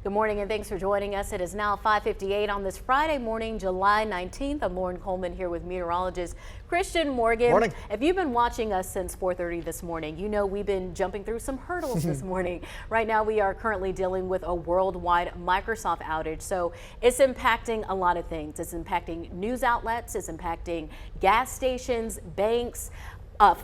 Good morning and thanks for joining us. It is now 5:58 on this Friday morning, July 19th. I'm Lauren Coleman here with meteorologist Christian Morgan. Morning. If you've been watching us since 4:30 this morning, you know we've been jumping through some hurdles this morning. Right now we are currently dealing with a worldwide Microsoft outage. So it's impacting a lot of things. It's impacting news outlets, it's impacting gas stations, banks,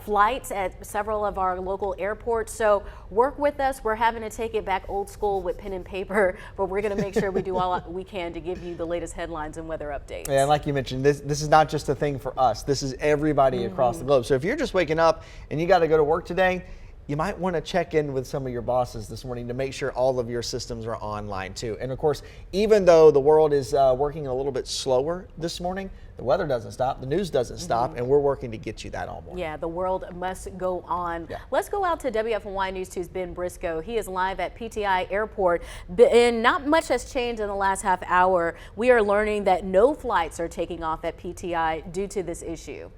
flights at several of our local airports. So work with us. We're having to take it back old school with pen and paper, but we're going to make sure we do all we can to give you the latest headlines and weather updates. Yeah, and like you mentioned, this is not just a thing for us. This is everybody across the globe. So if you're just waking up and you got to go to work today, you might want to check in with some of your bosses this morning to make sure all of your systems are online too. And of course, even though the world is working a little bit slower this morning, the weather doesn't stop, the news doesn't stop, and we're working to get you that all morning. Yeah, the world must go on. Yeah. Let's go out to WFMY News 2's Ben Briscoe. He is live at PTI Airport, and not much has changed in the last half hour. We are learning that no flights are taking off at PTI due to this issue.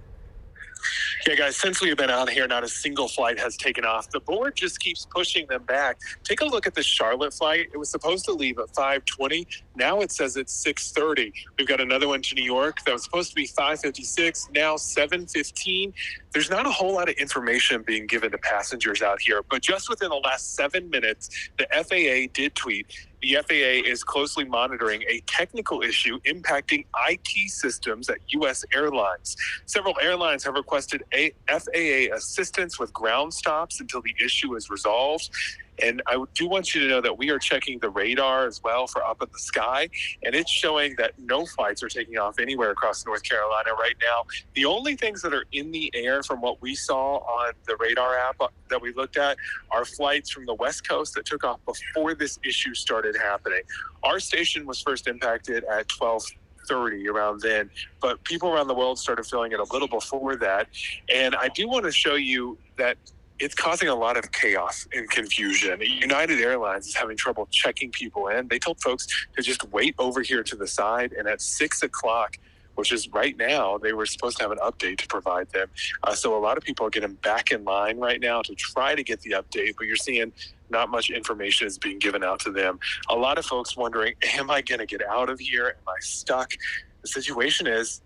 Yeah, guys, since we've been out here, not a single flight has taken off. The board just keeps pushing them back. Take a look at the Charlotte flight. It was supposed to leave at 5:20. Now it says it's 6:30. We've got another one to New York that was supposed to be 5:56, now 7:15. There's not a whole lot of information being given to passengers out here, but just within the last 7 minutes, the FAA did tweet. The FAA is closely monitoring a technical issue impacting IT systems at U.S. airlines. Several airlines have requested FAA assistance with ground stops until the issue is resolved. And I do want you to know that we are checking the radar as well for up in the sky, and it's showing that no flights are taking off anywhere across North Carolina right now. The only things that are in the air from what we saw on the radar app that we looked at are flights from the West Coast that took off before this issue started happening. Our station was first impacted at 12:30 around then, but people around the world started feeling it a little before that. And I do want to show you that it's causing a lot of chaos and confusion. United Airlines is having trouble checking people in. They told folks to just wait over here to the side, and at 6 o'clock, which is right now, they were supposed to have an update to provide them. So a lot of people are getting back in line right now to try to get the update, but you're seeing not much information is being given out to them. A lot of folks wondering, am I gonna get out of here? Am I stuck? The situation is,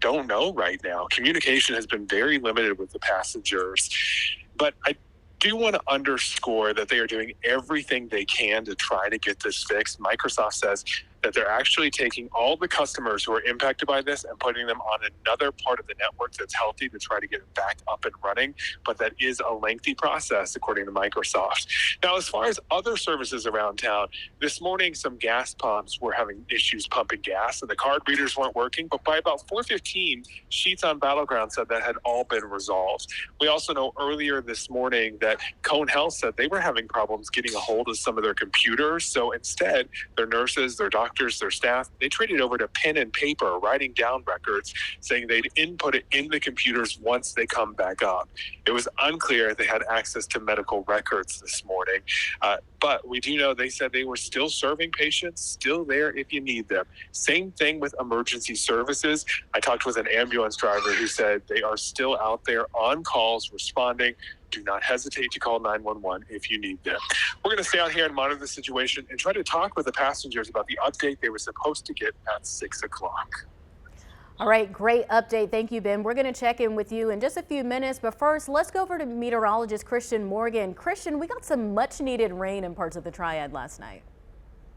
don't know right now. Communication has been very limited with the passengers. But I do want to underscore that they are doing everything they can to try to get this fixed. Microsoft says that they're actually taking all the customers who are impacted by this and putting them on another part of the network that's healthy to try to get it back up and running. But that is a lengthy process, according to Microsoft. Now, as far as other services around town, this morning some gas pumps were having issues pumping gas and the card readers weren't working. But by about 4:15, Sheets on Battleground said that had all been resolved. We also know earlier this morning that Cone Health said they were having problems getting a hold of some of their computers. So instead, their nurses, their doctors, their staff, they traded over to pen and paper, writing down records, saying they'd input it in the computers once they come back up. It was unclear if they had access to medical records this morning. But we do know they said they were still serving patients, still there if you need them. Same thing with emergency services. I talked with an ambulance driver who said they are still out there on calls, responding. Do not hesitate to call 911 if you need them. We're going to stay out here and monitor the situation and try to talk with the passengers about the update they were supposed to get at 6 o'clock. All right, great update. Thank you, Ben. We're going to check in with you in just a few minutes, but first, let's go over to meteorologist Christian Morgan. Christian, we got some much needed rain in parts of the Triad last night.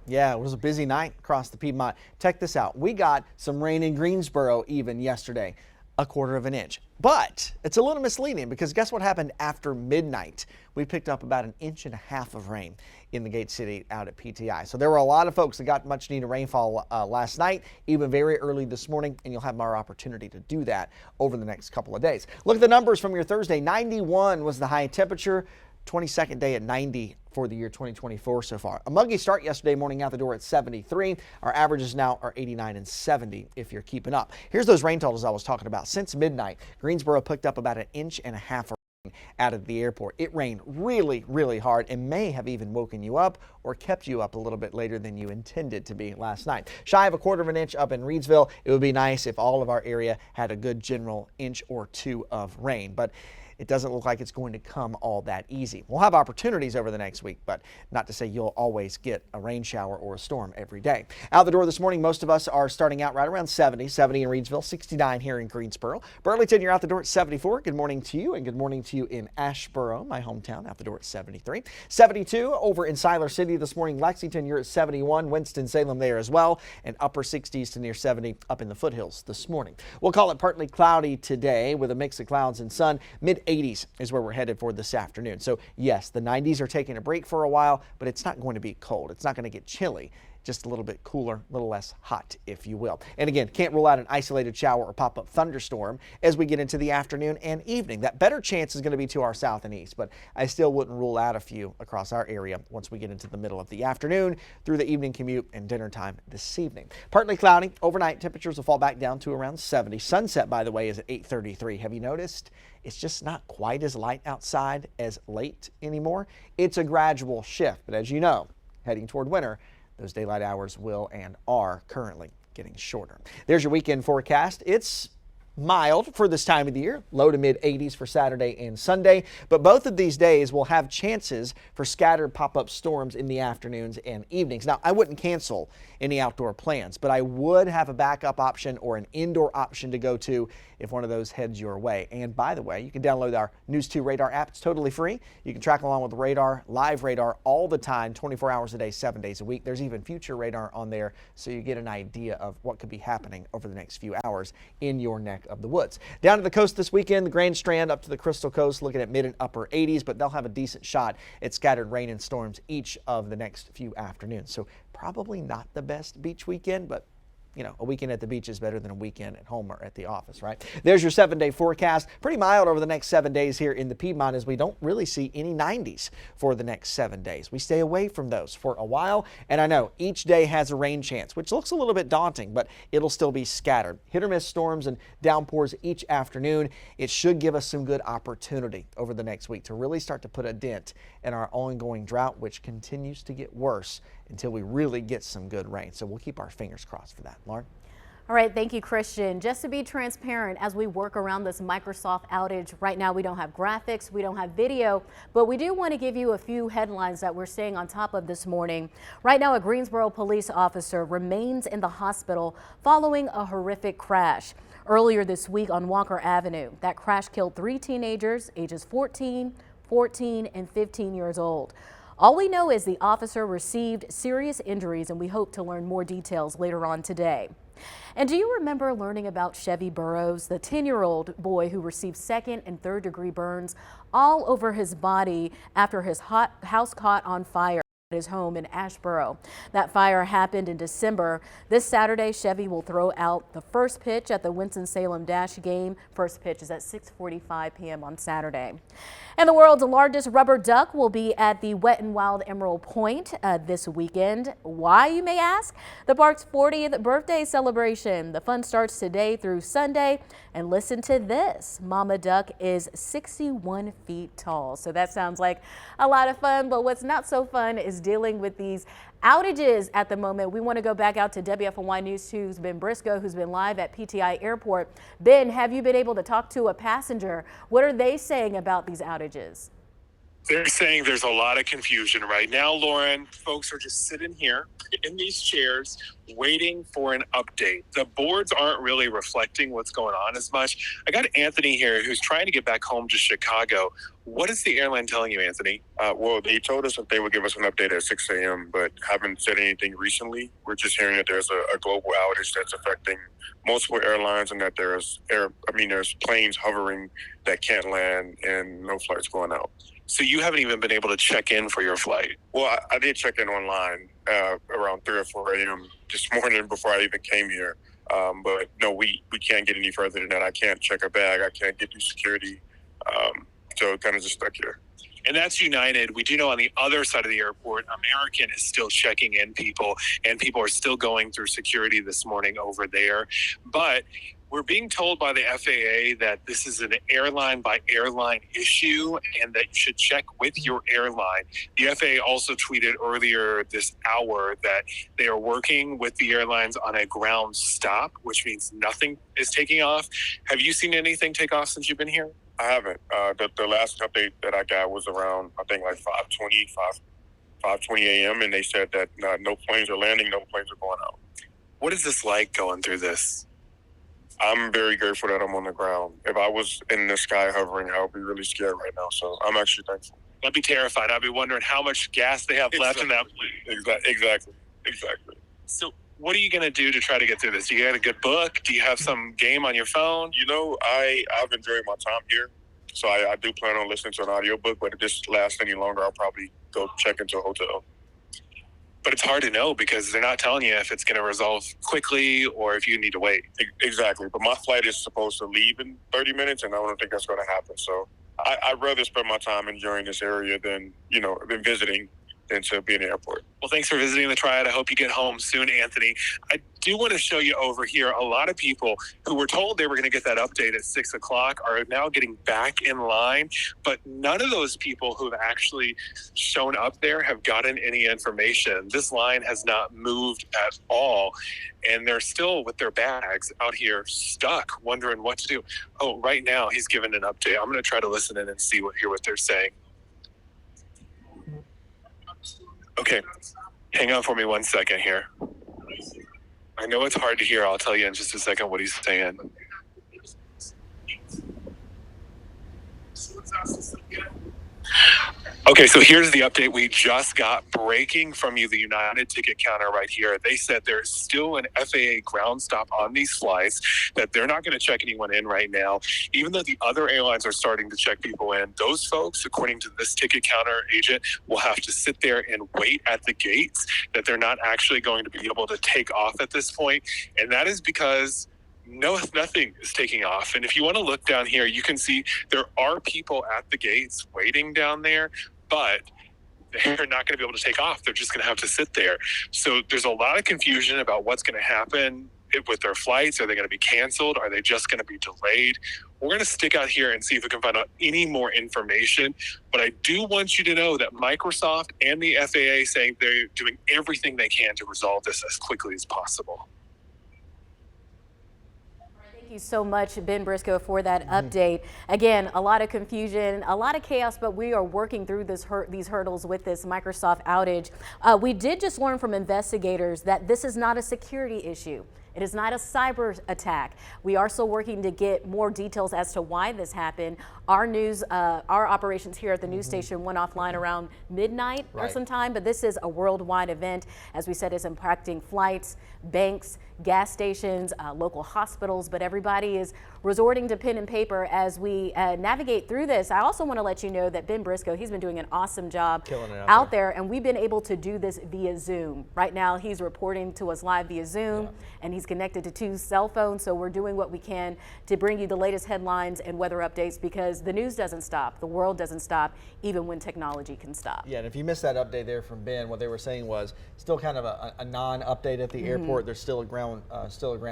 Yeah, it was a busy night across the Piedmont. Check this out. We got some rain in Greensboro even yesterday, 1/4 of an inch. But it's a little misleading because guess what happened after midnight? We picked up about 1.5 inches of rain in the Gate City out at PTI. So there were a lot of folks that got much needed rainfall last night, even very early this morning, and you'll have more opportunity to do that over the next couple of days. Look at the numbers from your Thursday. 91 was the high temperature. 22nd day at 90 for the year 2024 so far. A muggy start yesterday morning out the door at 73. Our averages now are 89 and 70 if you're keeping up. Here's those rain totals I was talking about. Since midnight, Greensboro picked up about 1.5 inches of rain out of the airport. It rained really, really hard and may have even woken you up or kept you up a little bit later than you intended to be last night. Shy of 1/4 inch up in Reedsville. It would be nice if all of our area had a good general inch or two of rain. But it doesn't look like it's going to come all that easy. We'll have opportunities over the next week, but not to say you'll always get a rain shower or a storm every day. Out the door this morning, most of us are starting out right around 70 in Reidsville, 69 here in Greensboro. Burlington, you're out the door at 74. Good morning to you, and good morning to you in Asheboro, my hometown, out the door at 73. 72 over in Siler City this morning. Lexington, you're at 71. Winston-Salem there as well, and upper 60s to near 70 up in the foothills this morning. We'll call it partly cloudy today with a mix of clouds and sun. Mid-80s is where we're headed for this afternoon. So yes, the 90s are taking a break for a while, but it's not going to be cold. It's not going to get chilly. Just a little bit cooler, a little less hot, if you will. And again, can't rule out an isolated shower or pop-up thunderstorm as we get into the afternoon and evening. That better chance is going to be to our south and east, but I still wouldn't rule out a few across our area once we get into the middle of the afternoon through the evening commute and dinner time this evening. Partly cloudy. Overnight temperatures will fall back down to around 70. Sunset, by the way, is at 8:33. Have you noticed? It's just not quite as light outside as late anymore. It's a gradual shift, but as you know, heading toward winter, those daylight hours will and are currently getting shorter. There's your weekend forecast. It's mild for this time of the year, low to mid 80s for Saturday and Sunday, but both of these days will have chances for scattered pop-up storms in the afternoons and evenings. Now, I wouldn't cancel any outdoor plans, but I would have a backup option or an indoor option to go to if one of those heads your way. And by the way, you can download our News 2 Radar app. It's totally free. You can track along with radar, live radar all the time, 24 hours a day, 7 days a week. There's even future radar on there, so you get an idea of what could be happening over the next few hours in your neck of the woods. Down to the coast this weekend, the Grand Strand up to the Crystal Coast, looking at mid and upper 80s, but they'll have a decent shot at scattered rain and storms each of the next few afternoons. So probably not the best beach weekend, but you know, a weekend at the beach is better than a weekend at home or at the office, right? There's your 7-day forecast. Pretty mild over the next 7 days here in the Piedmont, as we don't really see any 90s for the next 7 days. We stay away from those for a while, and I know each day has a rain chance, which looks a little bit daunting, but it'll still be scattered. Hit or miss storms and downpours each afternoon. It should give us some good opportunity over the next week to really start to put a dent in our ongoing drought, which continues to get worse until we really get some good rain. So we'll keep our fingers crossed for that. Lauren? All right, thank you, Christian. Just to be transparent, as we work around this Microsoft outage, right now we don't have graphics, we don't have video, but we do want to give you a few headlines that we're staying on top of this morning. Right now, a Greensboro police officer remains in the hospital following a horrific crash. Earlier this week on Walker Avenue, that crash killed 3 teenagers, ages 14, 14, and 15 years old. All we know is the officer received serious injuries, and we hope to learn more details later on today. And do you remember learning about Chevy Burrows, the 10-year-old boy who received 2nd and 3rd degree burns all over his body after his house caught on fire at his home in Asheboro? That fire happened in December. This Saturday, Chevy will throw out the first pitch at the Winston-Salem Dash game. First pitch is at 6:45 p.m. on Saturday. And the world's largest rubber duck will be at the Wet n Wild Emerald Point this weekend. Why, you may ask? The park's 40th birthday celebration. The fun starts today through Sunday. And listen to this. Mama Duck is 61 feet tall. So that sounds like a lot of fun, but what's not so fun is dealing with these outages at the moment. We want to go back out to WFOY News 2's Ben Briscoe, who's been live at PTI Airport. Ben, have you been able to talk to a passenger? What are they saying about these outages? They're saying there's a lot of confusion right now, Lauren. Folks are just sitting here in these chairs waiting for an update. The boards aren't really reflecting what's going on as much. I got Anthony here who's trying to get back home to Chicago. What is the airline telling you, Anthony? Well, they told us that they would give us an update at 6 a.m., but haven't said anything recently. We're just hearing that there's a global outage that's affecting multiple airlines and that there's planes hovering that can't land and no flights going out. So you haven't even been able to check in for your flight? Well, I did check in online around 3 or 4 a.m. this morning before I even came here. But no, we can't get any further than that. I can't check a bag. I can't get through security. So kind of just stuck here. And that's United. We do know on the other side of the airport, American is still checking in people, and people are still going through security this morning over there. But we're being told by the FAA that this is an airline by airline issue and that you should check with your airline. The FAA also tweeted earlier this hour that they are working with the airlines on a ground stop, which means nothing is taking off. Have you seen anything take off since you've been here? I haven't. The last update that I got was around, I think, like 5:20 a.m., and they said that no planes are landing, no planes are going out. What is this like going through this? I'm very grateful that I'm on the ground. If I was in the sky hovering, I would be really scared right now. So I'm actually thankful. I'd be terrified. I'd be wondering how much gas they have left in that. Exactly. So what are you going to do to try to get through this? Do you have a good book? Do you have some game on your phone? You know, I've enjoyed my time here. So I do plan on listening to an audiobook, but if this lasts any longer, I'll probably go check into a hotel. But it's hard to know because they're not telling you if it's going to resolve quickly or if you need to wait. Exactly. But my flight is supposed to leave in 30 minutes, and I don't think that's going to happen. So I'd rather spend my time enjoying this area than visiting than to be in the airport. Well, thanks for visiting the Triad. I hope you get home soon, Anthony. I do want to show you over here. A lot of people who were told they were going to get that update at 6 o'clock are now getting back in line. But none of those people who have actually shown up there have gotten any information. This line has not moved at all. And they're still with their bags out here stuck, wondering what to do. Oh, right now he's giving an update. I'm going to try to listen in and hear what they're saying. Okay, hang on for me 1 second here. I know it's hard to hear. I'll tell you in just a second what he's saying. Okay, so here's the update we just got breaking from the United ticket counter right here. They said there's still an FAA ground stop on these flights, that they're not going to check anyone in right now. Even though the other airlines are starting to check people in, those folks, according to this ticket counter agent, will have to sit there and wait at the gates, that they're not actually going to be able to take off at this point. And that is because nothing is taking off. And if you want to look down here, you can see there are people at the gates waiting down there, but they're not going to be able to take off. They're just going to have to sit there. So there's a lot of confusion about what's going to happen with their flights. Are they going to be canceled? Are they just going to be delayed? We're going to stick out here and see if we can find out any more information. But I do want you to know that Microsoft and the FAA saying they're doing everything they can to resolve this as quickly as possible. Thank you so much, Ben Briscoe, for that update. Again, a lot of confusion, a lot of chaos, but we are working through these hurdles with this Microsoft outage. We did just learn from investigators that this is not a security issue. It is not a cyber attack. We are still working to get more details as to why this happened. Our operations here at the news station went offline around midnight or sometime, but this is a worldwide event. As we said, it's impacting flights, banks, gas stations, local hospitals, but everybody is resorting to pen and paper as we navigate through this. I also want to let you know that Ben Briscoe, he's been doing an awesome job out there, and we've been able to do this via Zoom. Right now, he's reporting to us live via Zoom, and he's connected to 2 cell phones, so we're doing what we can to bring you the latest headlines and weather updates, because the news doesn't stop, the world doesn't stop, even when technology can stop. Yeah, and if you missed that update there from Ben, what they were saying was still kind of a non-update at the airport. There's still a ground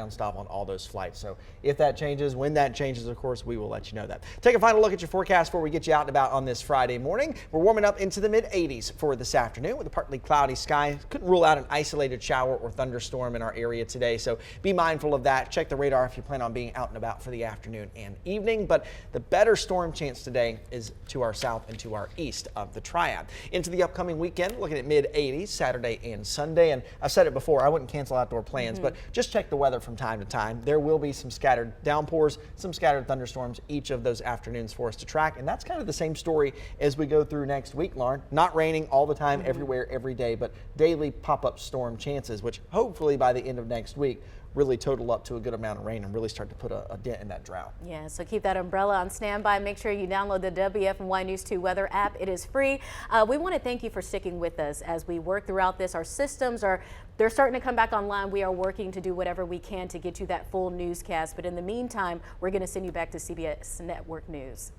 stop on all those flights. So if that changes, when that changes, of course, we will let you know that. Take a final look at your forecast before we get you out and about on this Friday morning. We're warming up into the mid-80s for this afternoon with a partly cloudy sky. Couldn't rule out an isolated shower or thunderstorm in our area today, so be mindful of that. Check the radar if you plan on being out and about for the afternoon and evening. But the better storm chance today is to our south and to our east of the Triad. Into the upcoming weekend, looking at mid-80s Saturday and Sunday. And I've said it before, I wouldn't cancel outdoor plans, but just check the weather from time to time. There will be some scattered downpours, some scattered thunderstorms each of those afternoons for us to track. And that's kind of the same story as we go through next week, Lauren. Not raining all the time, everywhere, every day, but daily pop-up storm chances, which hopefully by the end of next week really total up to a good amount of rain and really start to put a dent in that drought. Yeah, so keep that umbrella on standby. Make sure you download the WFNY News 2 weather app. It is free. We want to thank you for sticking with us as we work throughout this. Our systems they're starting to come back online. We are working to do whatever we can to get you that full newscast. But in the meantime, we're going to send you back to CBS Network News.